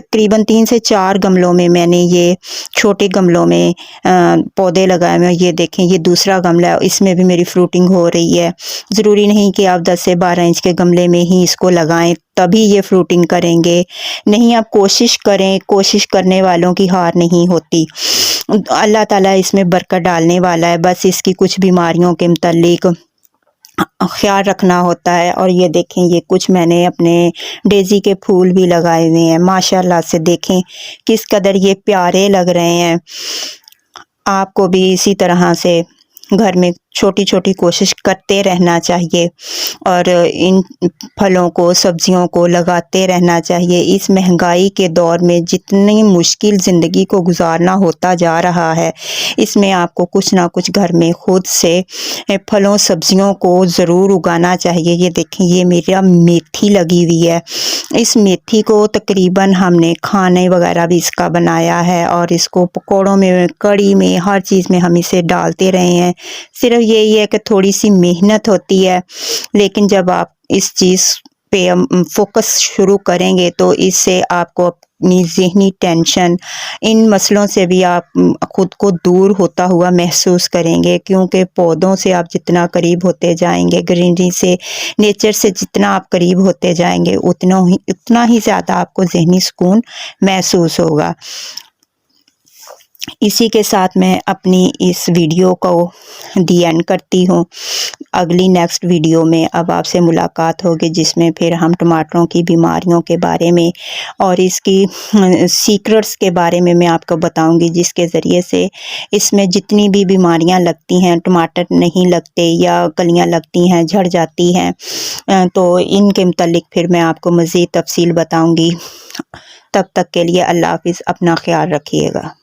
तकरीबन 3 से 4 गमलों में मैंने ये छोटे गमलों में पौधे लगाए हुए हैं। ये देखें, ये दूसरा गमला है, इसमें भी मेरी फ्रूटिंग हो रही है। ज़रूरी नहीं कि आप 10 से 12 इंच के गमले में ही इसको लगाएं तभी ये फ्रूटिंग करेंगे। नहीं, आप कोशिश करें, कोशिश करने वालों की हार नहीं होती। अल्लाह ताला इसमें बरकत डालने वाला है, बस इसकी कुछ बीमारियों के मुतल्लिक ख्याल रखना होता है। और ये देखें, ये कुछ मैंने अपने डेज़ी के फूल भी लगाए हुए हैं। माशाल्लाह से देखें किस कदर ये प्यारे लग रहे हैं। आपको भी इसी तरह से घर में छोटी छोटी कोशिश करते रहना चाहिए और इन फलों को, सब्जियों को लगाते रहना चाहिए। इस महंगाई के दौर में जितनी मुश्किल ज़िंदगी को गुजारना होता जा रहा है, इसमें आपको कुछ ना कुछ घर में खुद से फलों सब्जियों को ज़रूर उगाना चाहिए। ये देखें, ये मेरा मेथी लगी हुई है। इस मेथी को तकरीबन हमने खाने वगैरह भी इसका बनाया है और इसको पकौड़ों में, कढ़ी में, हर चीज़ में हम इसे डालते रहे हैं। सिर्फ यही है कि थोड़ी सी मेहनत होती है, लेकिन जब आप इस चीज़ पे फोकस शुरू करेंगे तो इससे आपको अपनी ज़हनी टेंशन, इन मसलों से भी आप खुद को दूर होता हुआ महसूस करेंगे। क्योंकि पौधों से आप जितना करीब होते जाएंगे, ग्रीनरी से, नेचर से जितना आप करीब होते जाएंगे, उतना ही ज़्यादा आपको ज़हनी सुकून महसूस होगा। इसी के साथ मैं अपनी इस वीडियो को दी एंड करती हूँ। अगली नेक्स्ट वीडियो में अब आपसे मुलाकात होगी, जिसमें फिर हम टमाटरों की बीमारियों के बारे में और इसकी सीक्रेट्स के बारे में मैं आपको बताऊंगी, जिसके ज़रिए से इसमें जितनी भी बीमारियां लगती हैं, टमाटर नहीं लगते या कलियां लगती हैं, झड़ जाती हैं, तो इनके मुतल्लिक फिर मैं आपको मज़ीद तफसील बताऊंगी। तब तक के लिए अल्लाह हाफ़िज़, अपना ख्याल रखिएगा।